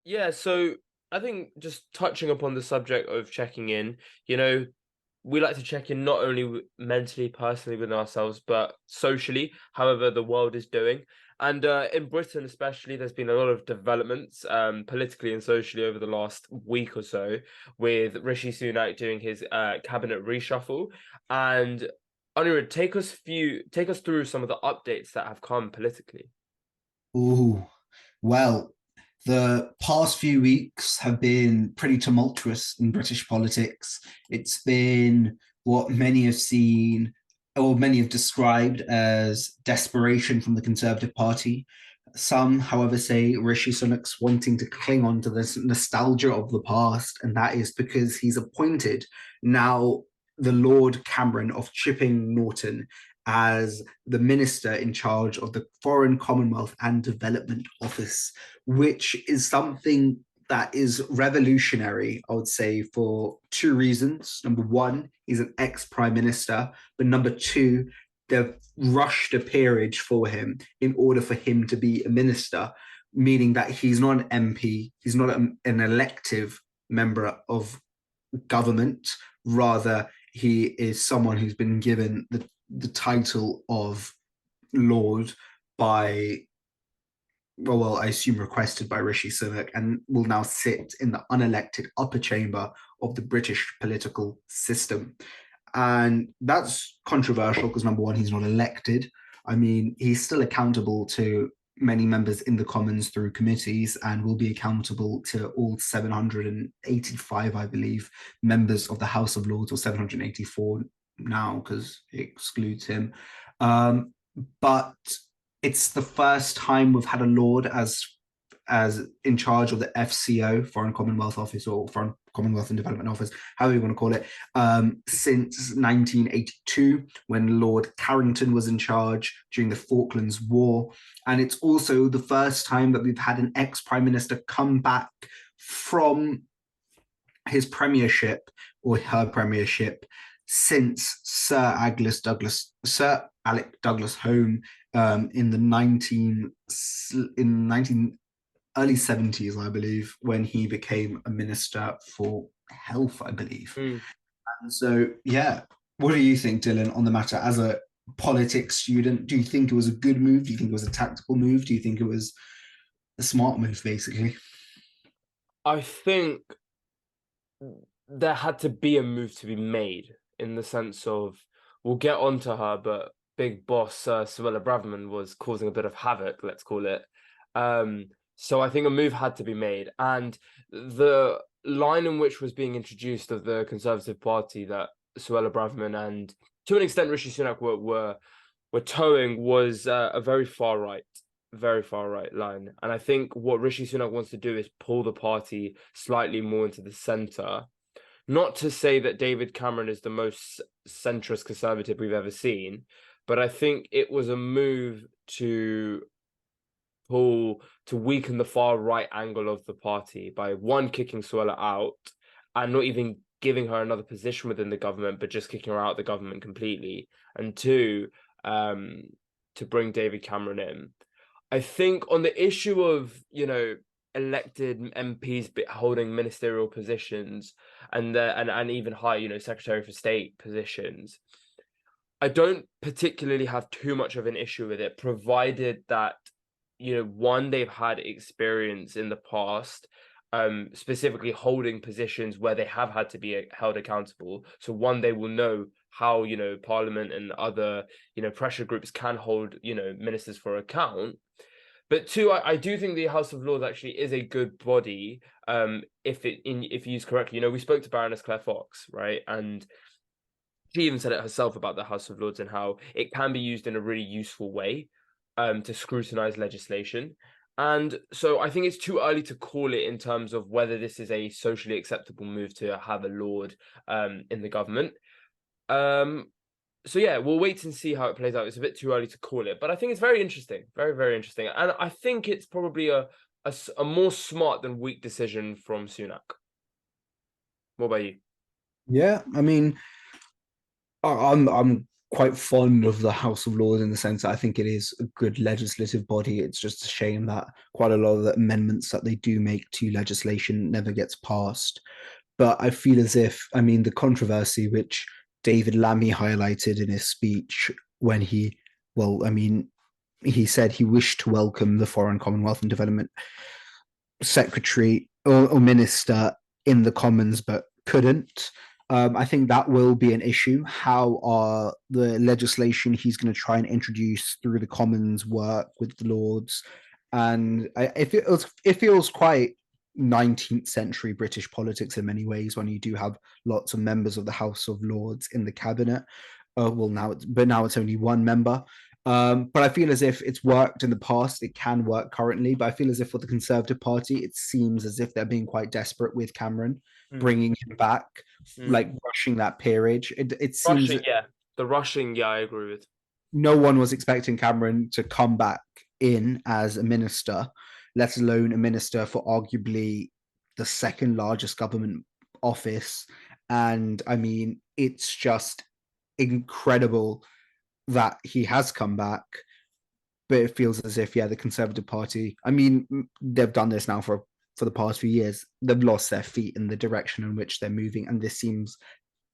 Yeah, so I think just touching upon the subject of checking in, you know, we like to check in not only mentally, personally with ourselves, but socially, however the world is doing. And in Britain, especially, there's been a lot of developments politically and socially over the last week or so, with Rishi Sunak doing his cabinet reshuffle. And Aniruddh, take us through some of the updates that have come politically. Ooh, well, the past few weeks have been pretty tumultuous in British politics. It's been what many have seen, or many have described as desperation from the Conservative Party. Some, however, say Rishi Sunak's wanting to cling on to this nostalgia of the past, and that is because he's appointed now the Lord Cameron of Chipping Norton as the minister in charge of the Foreign Commonwealth and Development Office, which is something that is revolutionary, I would say, for two reasons. Number one, he's an ex prime minister, but number two, they've rushed a peerage for him in order for him to be a minister, meaning that he's not an MP, he's not an elective member of government. Rather, he is someone who's been given the title of Lord by, well, I assume requested by Rishi Sunak, and will now sit in the unelected upper chamber of the British political system. And that's controversial because, number one, he's not elected. I mean, he's still accountable to many members in the Commons through committees and will be accountable to all 785, I believe, members of the House of Lords, or 784 now because it excludes him. Um, but it's the first time we've had a Lord as in charge of the FCO, Foreign Commonwealth Office, or Foreign Commonwealth and Development Office, however you want to call it, since 1982, when Lord Carrington was in charge during the Falklands War. And it's also the first time that we've had an ex Prime Minister come back from his premiership or her premiership since Sir Alec Douglas Home in the 19 early 70s, I believe, when he became a minister for health, I believe. Mm. And so, yeah, what do you think, Dylan, on the matter as a politics student? Do you think it was a good move? Do you think it was a tactical move? Do you think it was a smart move, basically? I think there had to be a move to be made in the sense of we'll get onto her, but big boss Suella Braverman was causing a bit of havoc, let's call it. So I think a move had to be made, and the line in which was being introduced of the Conservative Party that Suella Braverman and to an extent Rishi Sunak were towing was a very far right line. And I think what Rishi Sunak wants to do is pull the party slightly more into the center. Not to say that David Cameron is the most centrist conservative we've ever seen, but I think it was a move to pull to weaken the far right angle of the party by one, kicking Suella out and not even giving her another position within the government, but just kicking her out of the government completely. And two, um, to bring David Cameron in. I think on the issue of, elected MPs holding ministerial positions and even high, Secretary for State positions, I don't particularly have too much of an issue with it, provided that, one, they've had experience in the past, specifically holding positions where they have had to be held accountable. So one, they will know how, Parliament and other, pressure groups can hold, ministers for account. But two, I do think the House of Lords actually is a good body, if used correctly. We spoke to Baroness Claire Fox, right? And she even said it herself about the House of Lords and how it can be used in a really useful way, to scrutinize legislation. And so I think it's too early to call it in terms of whether this is a socially acceptable move to have a Lord in the government. Um, so yeah, we'll wait and see how it plays out. It's a bit too early to call it, but I think it's very interesting, very, very interesting. And I think it's probably a more smart than weak decision from Sunak. What about you? Yeah, I mean, I'm quite fond of the House of Lords in the sense that I think it is a good legislative body. It's just a shame that quite a lot of the amendments that they do make to legislation never gets passed. But I feel as if, I mean, the controversy which David Lammy highlighted in his speech when he, well, I mean, he said he wished to welcome the Foreign Commonwealth and Development Secretary or Minister in the Commons, but couldn't. I think that will be an issue. How are the legislation he's going to try and introduce through the Commons work with the Lords? And it feels quite 19th century British politics in many ways when you do have lots of members of the House of Lords in the cabinet. Well, now it's only one member. But I feel as if it's worked in the past. It can work currently, but I feel as if for the Conservative Party, it seems as if they're being quite desperate with Cameron, Mm, bringing him back, mm. like rushing that peerage. It seems Rushing, that yeah. The rushing, yeah, I agree with. no one was expecting Cameron to come back in as a minister, let alone a minister for arguably the second largest government office. And I mean, it's just incredible that he has come back, but it feels as if, yeah, the Conservative Party, I mean, they've done this now for the past few years. They've lost their feet in the direction in which they're moving, and this seems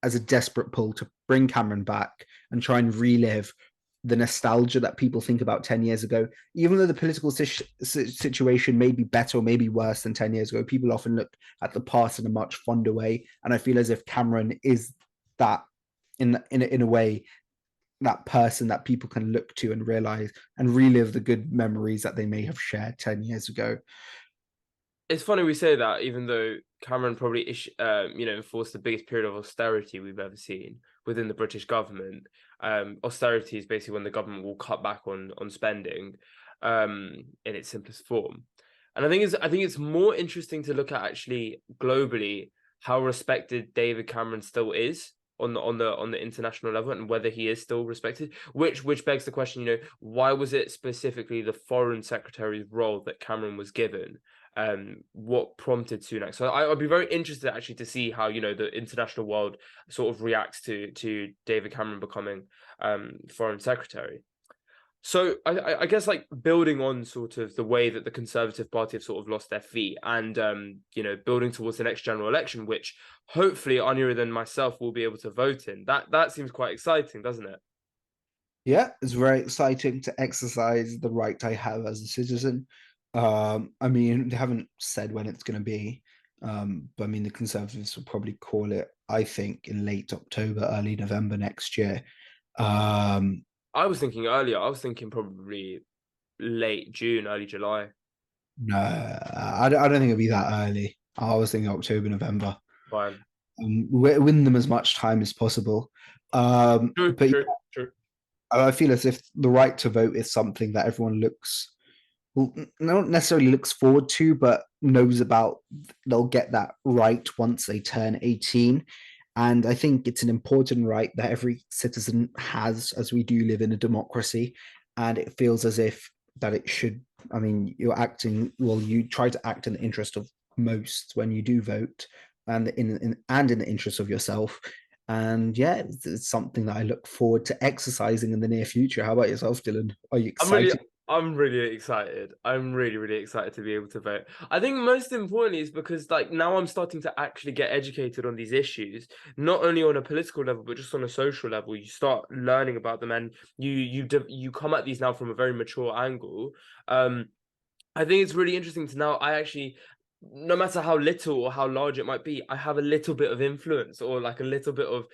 as a desperate pull to bring Cameron back and try and relive the nostalgia that people think about 10 years ago. Even though the political situation may be better or maybe worse than 10 years ago, people often look at the past in a much fonder way. And I feel as if Cameron is that in a way, that person that people can look to and realize and relive the good memories that they may have shared 10 years ago. It's funny we say that, even though Cameron probably enforced the biggest period of austerity we've ever seen within the British government. Austerity is basically when the government will cut back on spending, in its simplest form. And I think it's more interesting to look at actually globally how respected David Cameron still is on the international level, and whether he is still respected. Which begs the question, why was it specifically the foreign secretary's role that Cameron was given? What prompted Sunak? So I'd be very interested actually to see how the international world sort of reacts to David Cameron becoming foreign secretary. So I guess, like, building on sort of the way that the Conservative Party have sort of lost their feet, and building towards the next general election, which hopefully Aniruddh and myself will be able to vote in. That seems quite exciting, doesn't it? Yeah, it's very exciting to exercise the right I have as a citizen. I mean, they haven't said when it's going to be, but I mean, the Conservatives will probably call it, I think, in late October, early November next year. Um, I was thinking earlier. I was thinking probably late June, early July. no, I don't think it'll be that early. I was thinking October, November. Fine. Win them as much time as possible. True, But true, true. I feel as if the right to vote is something that everyone looks, well, not necessarily looks forward to, but knows about. They'll get that right once they turn 18. And I think it's an important right that every citizen has, as we do live in a democracy. And it feels as if that it should, I mean, well, you try to act in the interest of most when you do vote, and in the interest of yourself. And yeah, it's something that I look forward to exercising in the near future. How about yourself, Dylan? Are you I'm really, excited? I'm really excited. I'm really, really excited to be able to vote. I think most importantly is because, like, now I'm starting to actually get educated on these issues, not only on a political level but just on a social level. You start learning about them, and you come at these now from a very mature angle. I think it's really interesting to now. I actually, no matter how little or how large it might be, I have a little bit of influence, or like a little bit of,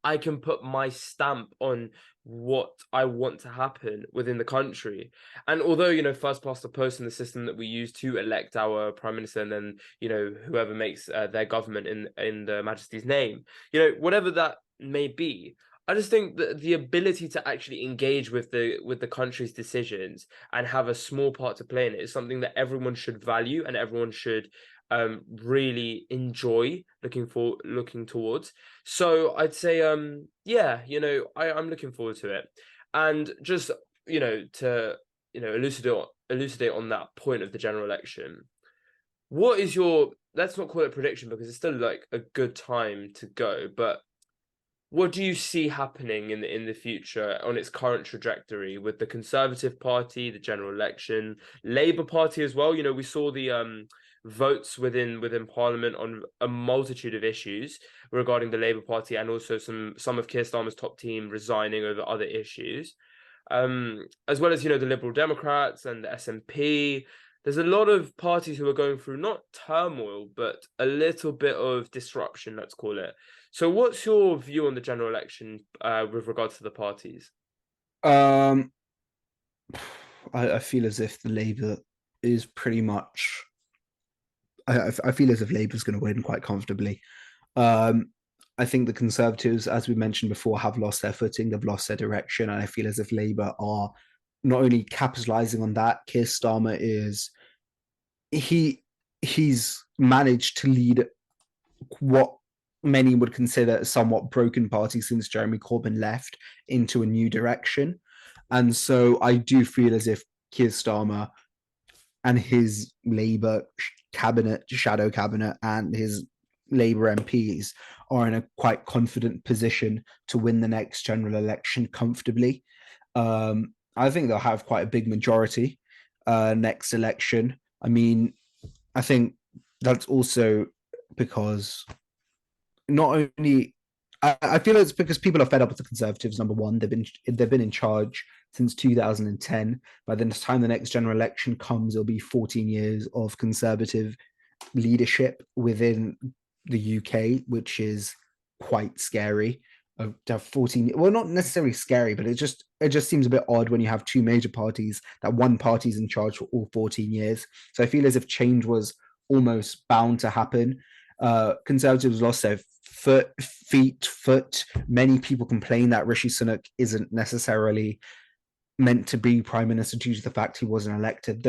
I can put my stamp on what I want to happen within the country. And although, first past the post in the system that we use to elect our prime minister, and then, whoever makes their government in the Majesty's name, whatever that may be, I just think that the ability to actually engage with the country's decisions and have a small part to play in it is something that everyone should value, and everyone should really enjoy looking towards. So I'd say, yeah, I'm looking forward to it. And just, to elucidate on that point of the general election, what is your, let's not call it prediction because it's still like a good time to go, but what do you see happening in the future on its current trajectory with the Conservative Party, the general election, Labour Party as well? You know, we saw the votes within Parliament on a multitude of issues regarding the Labour Party, and also some of Keir Starmer's top team resigning over other issues, as well as the Liberal Democrats and the SNP. There's a lot of parties who are going through not turmoil, but a little bit of disruption, let's call it. So, what's your view on the general election with regards to the parties? Um, I feel as if the Labour is pretty much. I feel as if Labour's going to win quite comfortably. Um, I think the Conservatives, as we mentioned before, have lost their footing. They've lost their direction, and I feel as if Labour are not only capitalising on that. Keir Starmer is he he's managed to lead what many would consider a somewhat broken party since Jeremy Corbyn left into a new direction. And so I do feel as if Keir Starmer and his Labour cabinet, shadow cabinet, and his Labour MPs are in a quite confident position to win the next general election comfortably. I think they'll have quite a big majority next election. I mean, I think that's also because not only I feel it's because people are fed up with the Conservatives. Number one, they've been in charge since 2010. By the time the next general election comes, it'll be 14 years of Conservative leadership within the UK, which is quite scary. To have 14, well, not necessarily scary, but it just seems a bit odd when you have two major parties that one party's in charge for all 14 years. So I feel as if change was almost bound to happen. Conservatives lost their foot. Many people complain that Rishi Sunak isn't necessarily meant to be prime minister due to the fact he wasn't elected,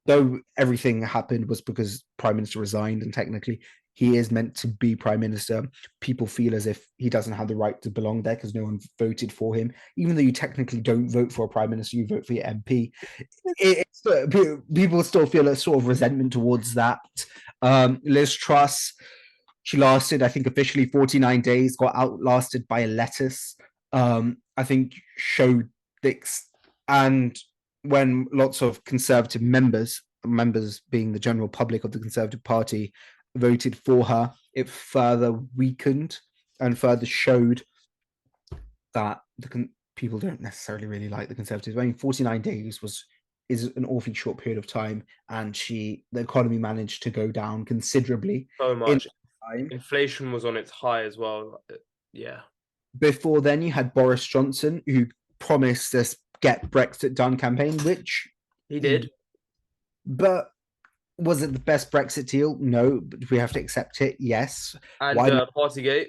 though everything happened was because prime minister resigned, and technically he is meant to be prime minister. People feel as if he doesn't have the right to belong there because no one voted for him. Even though you technically don't vote for a prime minister, you vote for your MP. People still feel a sort of resentment towards that. Liz Truss, she lasted, I think, officially 49 days, got outlasted by a lettuce. I think showed this, and when lots of Conservative members being the general public of the Conservative Party, voted for her, it further weakened and further showed that people don't necessarily really like the Conservatives. I mean, 49 days is an awfully short period of time, and the economy managed to go down considerably So in much. time. Inflation was on its high as well. Yeah, Before then, you had Boris Johnson, who promised this "Get Brexit Done" campaign, which he he, did. but was it the best Brexit deal? No, but we have to accept it. Yes. And Why do Partygate.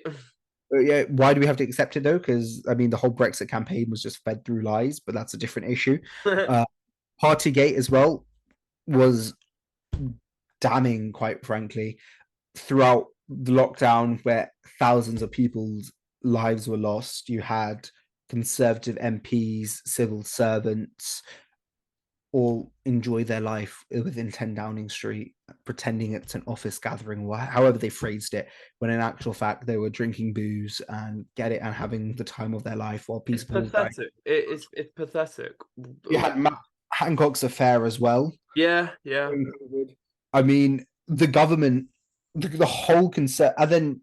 yeah, why do we have to accept it though? Because I mean, the whole Brexit campaign was just fed through lies, but that's a different issue. Uh, Partygate as well was damning, quite frankly, throughout the lockdown, where thousands of people's lives were lost. You had Conservative MPs, civil servants, all enjoy their life within 10 Downing Street, pretending it's an office gathering, or however they phrased it, when in actual fact they were drinking booze and having the time of their life while It's people died. pathetic. It's pathetic. You had Matt Hancock's affair as well. Yeah, yeah. I mean, the government, the whole concern, and then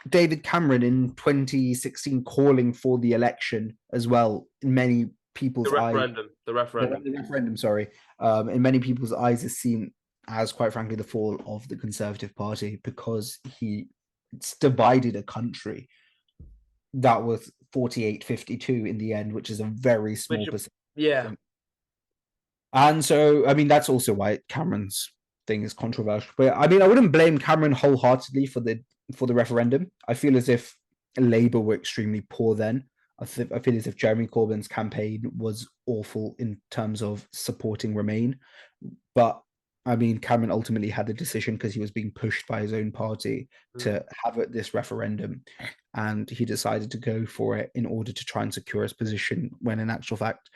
David Cameron in 2016 calling for the election as well, in many The people's eyes. referendum. The referendum. The referendum, sorry, in many people's eyes is seen as, quite frankly, the fall of the Conservative Party, because it's divided a country that was 48-52 in the end, which is a very small Which, percentage. yeah, And so, I mean, that's also why Cameron's thing is controversial. But I mean, I wouldn't blame Cameron wholeheartedly for the referendum. I feel as if Labour were extremely poor then. I feel as if Jeremy Corbyn's campaign was awful in terms of supporting Remain. But I mean, Cameron ultimately had the decision because he was being pushed by his own party to have this referendum. And he decided to go for it in order to try and secure his position, when in actual fact,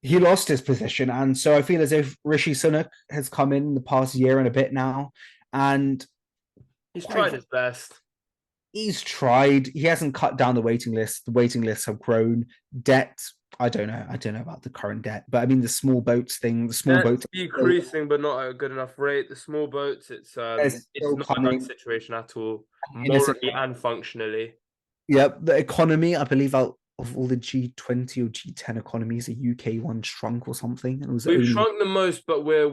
he lost his position. And so I feel as if Rishi Sunak has come in the past year and a bit now, and he's quite tried his best. He's tried. He hasn't cut down the waiting list. The waiting lists have grown. Debt. I don't know. I don't know about the current debt, but I mean the small boats thing. The small That's boats still, decreasing, but not at a good enough rate. The small boats, they're it's still not a nice coming. situation at all, Innocent. morally and functionally. Yeah, the economy. I believe out of all the G20 or G10 economies, the UK one shrunk or something, and it was We've only shrunk the most, but we're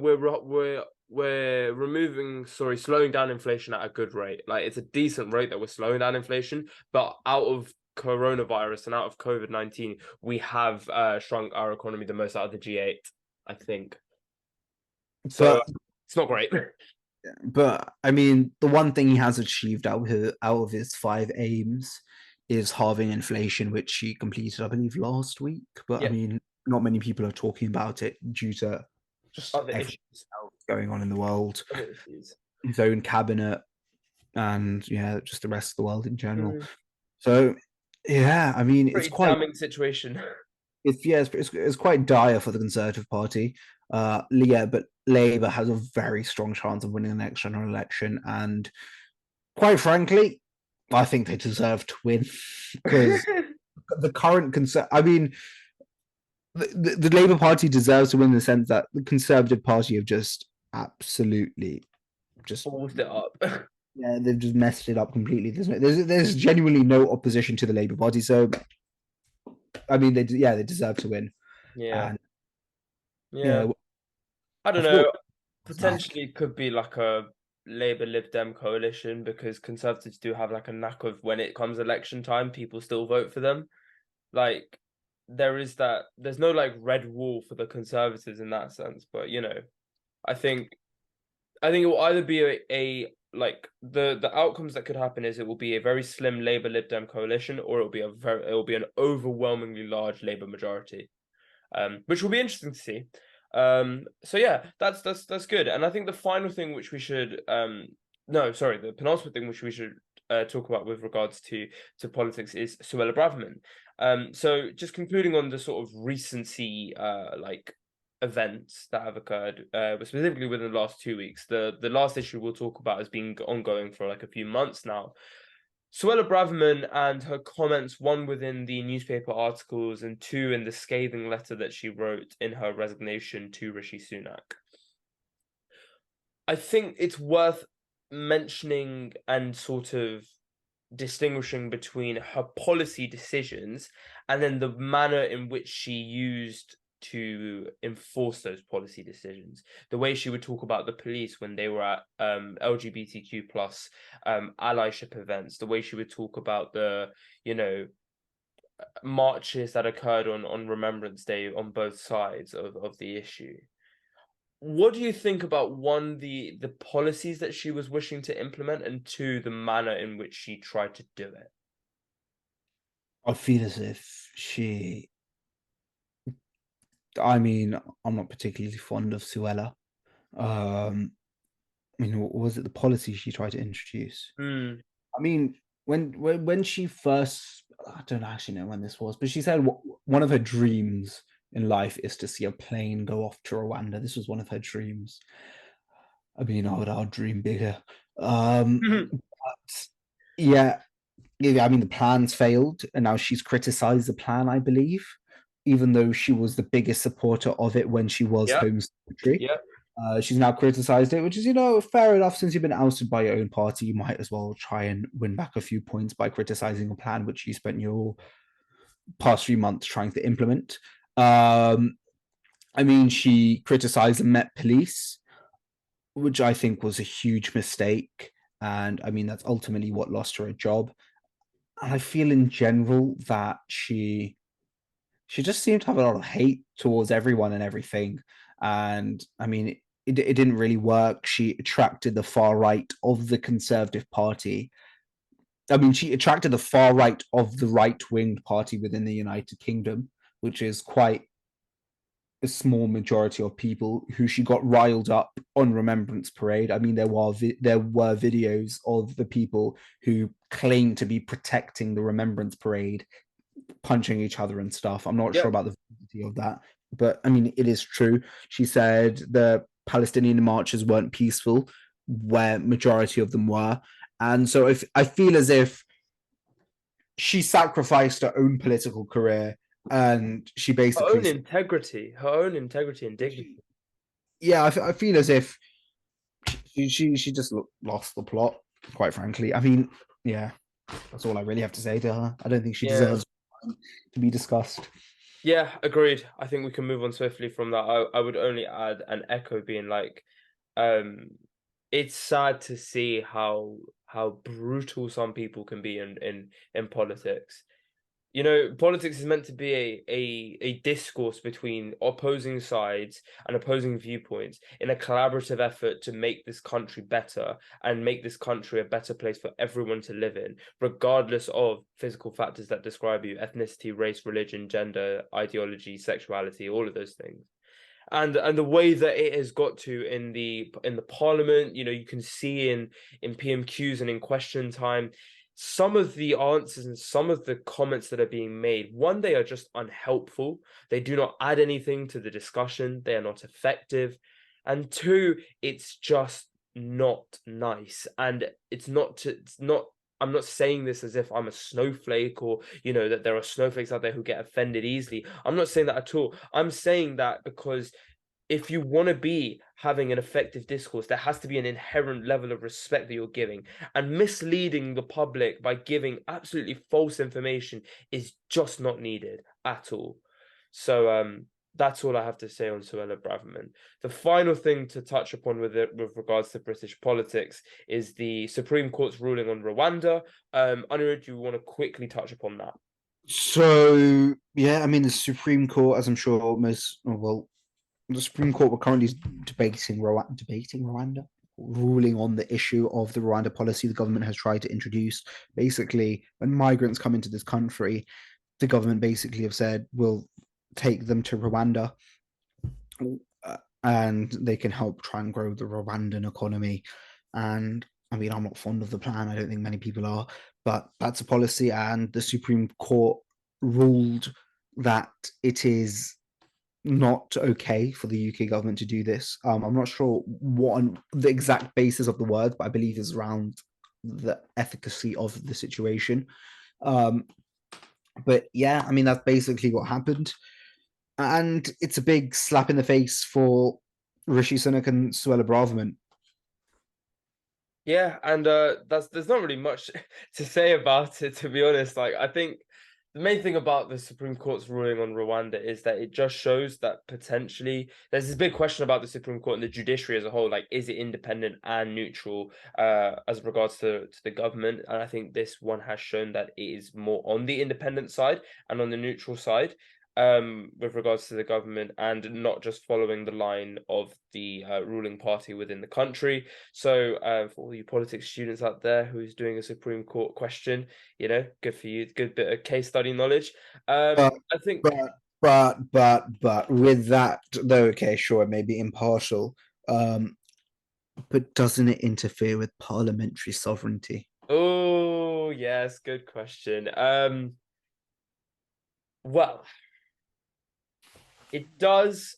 removing, sorry, slowing down inflation at a good rate. Like it's a decent rate that we're slowing down inflation, but out of coronavirus and out of COVID-19, we have shrunk our economy the most out of the G8, I think. So but it's not great. I mean, the one thing he has achieved out of his five aims is halving inflation, which he completed, I believe, last week. But I Yeah, mean, not many people are talking about it due to just other everything issues. else going on in the world, Other issues. his own cabinet, and yeah, just the rest of the world in general. Mm, So yeah, I mean, pretty damning situation. it's quite dire for the Conservative Party. Yeah, but Labour has a very strong chance of winning the next general election, and quite frankly, I think they deserve to win because the current I mean, the Labour Party deserves to win in the sense that the Conservative Party have just absolutely just Ballsed it up. yeah, they've just messed it up completely. There's genuinely no opposition to the Labour Party, so I mean, they deserve to win, Yeah, and yeah. yeah, I don't I forgot know. what was that. Potentially could be like a Labour Lib Dem coalition because Conservatives do have like a knack of when it comes election time, people still vote for them. Like there is that there's no like red wall for the Conservatives in that sense, but I think I think it will either be a like the outcomes that could happen is it will be a very slim Labour Lib Dem coalition, or it will be an overwhelmingly large Labour majority, which will be interesting to see. So yeah, that's good. And I think the final thing which we should no, sorry, the penultimate thing which we should talk about with regards to politics is Suella Braverman. So just concluding on the sort of recency like events that have occurred, but specifically within the last 2 weeks. The last issue we'll talk about has been ongoing for like a few months now. Suella Braverman and her comments, one within the newspaper articles and two in the scathing letter that she wrote in her resignation to Rishi Sunak. I think it's worth mentioning and sort of distinguishing between her policy decisions and then the manner in which she used to enforce those policy decisions. The way she would talk about the police when they were at LGBTQ plus allyship events, the way she would talk about the, you know, marches that occurred on Remembrance Day on both sides of the issue. What do you think about one, the policies that she was wishing to implement, and two, the manner in which she tried to do it? I feel as if she. I mean, I'm not particularly fond of Suella. Um, I mean, what was it? The policy she tried to introduce. Hmm. I mean, when she first, I don't actually know when this was, but she said one of her dreams in life is to see a plane go off to Rwanda. This was one of her dreams. I mean, I'd dream bigger. But yeah, I mean, the plan's failed, and now she's criticized the plan, I believe, even though she was the biggest supporter of it when she was Yep. Home Secretary. Yep. She's now criticized it, which is, fair enough. Since you've been ousted by your own party, you might as well try and win back a few points by criticizing a plan which you spent your past 3 months trying to implement. I mean, she criticized the Met Police, which I think was a huge mistake. And I mean, that's ultimately what lost her a job. And I feel in general that she just seemed to have a lot of hate towards everyone and everything. And I mean, it didn't really work. She attracted the far right of the Conservative Party. I mean, she attracted the far right of the right winged party within the United Kingdom, which is quite a small majority of people who she got riled up on Remembrance Parade. I mean, there were videos of the people who claimed to be protecting the Remembrance Parade punching each other and stuff. I'm not sure Yep. about the validity of that, but I mean, it is true. She said the Palestinian marches weren't peaceful, where majority of them were, and so if I feel as if she sacrificed her own political career, and she basically Her own integrity and dignity. yeah, I feel as if she just lost the plot, quite frankly. I mean, yeah, that's all I really have to say to her. I don't think she Yeah. deserves to be discussed. Yeah, agreed. I think we can move on swiftly from that. I would only add an echo being like, um, it's sad to see how brutal some people can be in politics. You know, politics is meant to be a discourse between opposing sides and opposing viewpoints in a collaborative effort to make this country better and make this country a better place for everyone to live in, regardless of physical factors that describe you, ethnicity, race, religion, gender, ideology, sexuality, all of those things. And the way that it has got to in the parliament, you know, you can see in PMQs and in question time, some of the answers and some of the comments that are being made, one, they are just unhelpful. They do not add anything to the discussion. They are not effective. And two, it's just not nice. And it's not I'm not saying this as if I'm a snowflake or, you know, that there are snowflakes out there who get offended easily. I'm not saying that at all. I'm saying that because if you want to be having an effective discourse, there has to be an inherent level of respect that you're giving. And misleading the public by giving absolutely false information is just not needed at all. So that's all I have to say on Suella Braverman. The final thing to touch upon with regards to British politics is the Supreme Court's ruling on Rwanda. Aniruddh, do you want to quickly touch upon that? So yeah, I mean the Supreme Court, as I'm sure most well, the Supreme Court were currently debating Rwanda, ruling on the issue of the Rwanda policy the government has tried to introduce. Basically, when migrants come into this country, the government basically have said we'll take them to Rwanda, and they can help try and grow the Rwandan economy. And I mean, I'm not fond of the plan. I don't think many people are, but that's a policy. And the Supreme Court ruled that it is not okay for the UK government to do this. I'm not sure what the exact basis of the words, but I believe is around the efficacy of the situation. Um, but yeah, I mean that's basically what happened, and it's a big slap in the face for Rishi Sunak and Suella Braverman. Yeah, and that's there's not really much to say about it, to be honest. Like, I think the main thing about the Supreme Court's ruling on Rwanda is that it just shows that potentially there's this big question about the Supreme Court and the judiciary as a whole. Like, is it independent and neutral as regards to the government? And I think this one has shown that it is more on the independent side and on the neutral side with regards to the government and not just following the line of the ruling party within the country. So for all you politics students out there who's doing a Supreme Court question, you know, good for you, good bit of case study knowledge. But I think, but with that though, okay, sure, it may be impartial, but doesn't it interfere with parliamentary sovereignty? oh yes, good question. Well, it does,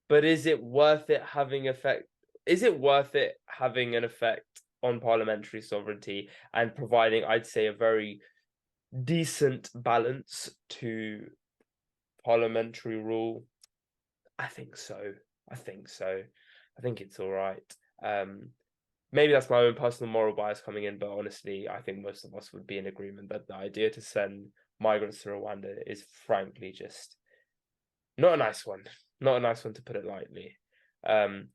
but is it worth it having effect? Is it worth it having an effect on parliamentary sovereignty and providing, I'd say, a very decent balance to parliamentary rule? I think so. I think so. I think it's all right. Um, Maybe that's my own personal moral bias coming in, but honestly, I think most of us would be in agreement that the idea to send migrants to Rwanda is frankly just not a nice one. Not a nice one, to put it lightly.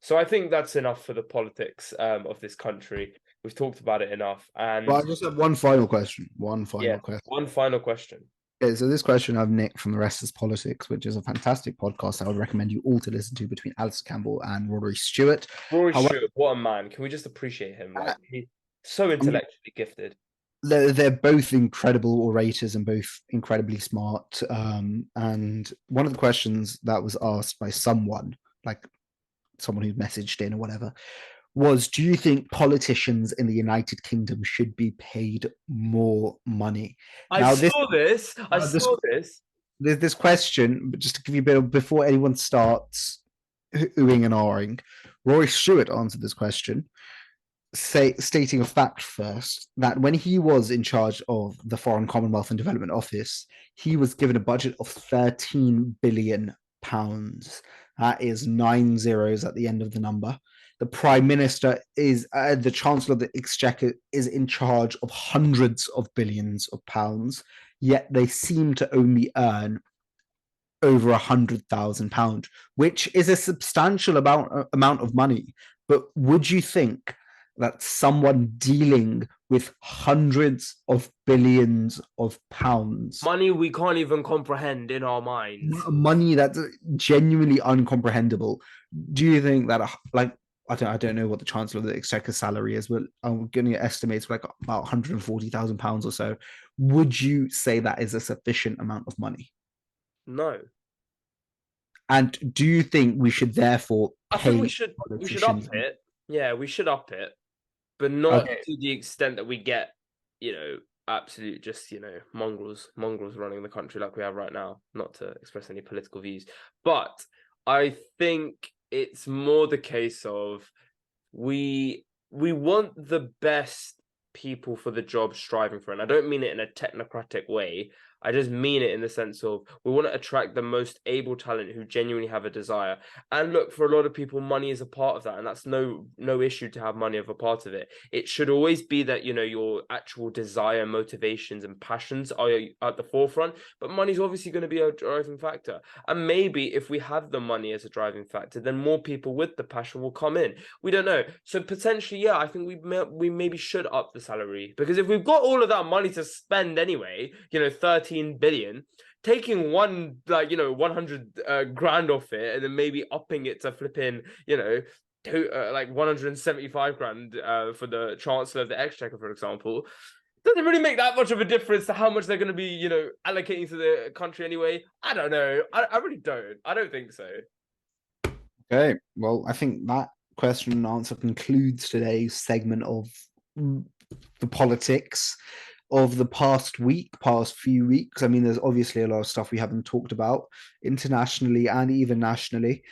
So I think that's enough for the politics of this country. We've talked about it enough. Well, And I just have one final question. One yeah, final question. one final question. Okay, so this question I've nicked from The Rest is Politics, which is a fantastic podcast I would recommend you all to listen to between Alistair Campbell and Rory Stewart. Rory However, Stewart, what a man. Can we just appreciate him? Like, he's so I mean, intellectually gifted. they're both incredible orators and both incredibly smart. And one of the questions that was asked by someone, like someone who messaged in or whatever, was do you think politicians in the United Kingdom should be paid more money? I Now, this saw this. I uh, this saw this. this question, just to give you a bit of before anyone starts oohing and ahhing, Rory Stewart answered this question. stating a fact first that when he was in charge of the Foreign Commonwealth and Development Office, he was given a budget of £13 billion. That is 9 zeros at the end of the number. The Prime Minister is the Chancellor of the Exchequer is in charge of hundreds of billions of pounds, yet they seem to only earn over £100,000, which is a substantial amount of money. But would you think that someone dealing with hundreds of billions of pounds, Money we can't even comprehend in our minds. money that's genuinely uncomprehendable, do you think that like I don't know what the Chancellor of the Exchequer salary is, but I'm going to estimate like about £140,000 or so. Would you say that is a sufficient amount of money? No. And do you think we should therefore I think pay we should up politicians? it. Yeah, we should up it, but not Okay. to the extent that we get, absolute just, mongrels running the country like we have right now. Not to express any political views, but I think it's more the case of we want the best people for the job striving for it. And I don't mean it in a technocratic way. I just mean it in the sense of we want to attract the most able talent who genuinely have a desire. And look, for a lot of people, money is a part of that, and that's no issue to have money of a part of it. It should always be that your actual desire, motivations, and passions are at the forefront. But money's obviously going to be a driving factor. And maybe if we have the money as a driving factor, then more people with the passion will come in. We don't know. So potentially, yeah, I think we maybe should up the salary, because if we've got all of that money to spend anyway, 13 billion, taking 100 grand off it and then maybe upping it to flipping, like 175 grand for the Chancellor of the Exchequer, for example, doesn't really make that much of a difference to how much they're going to be, allocating to the country anyway. I don't know. I really don't. I don't think so. Okay. Well, I think that question and answer concludes today's segment of the politics of the past few weeks. I mean, there's obviously a lot of stuff we haven't talked about internationally and even nationally.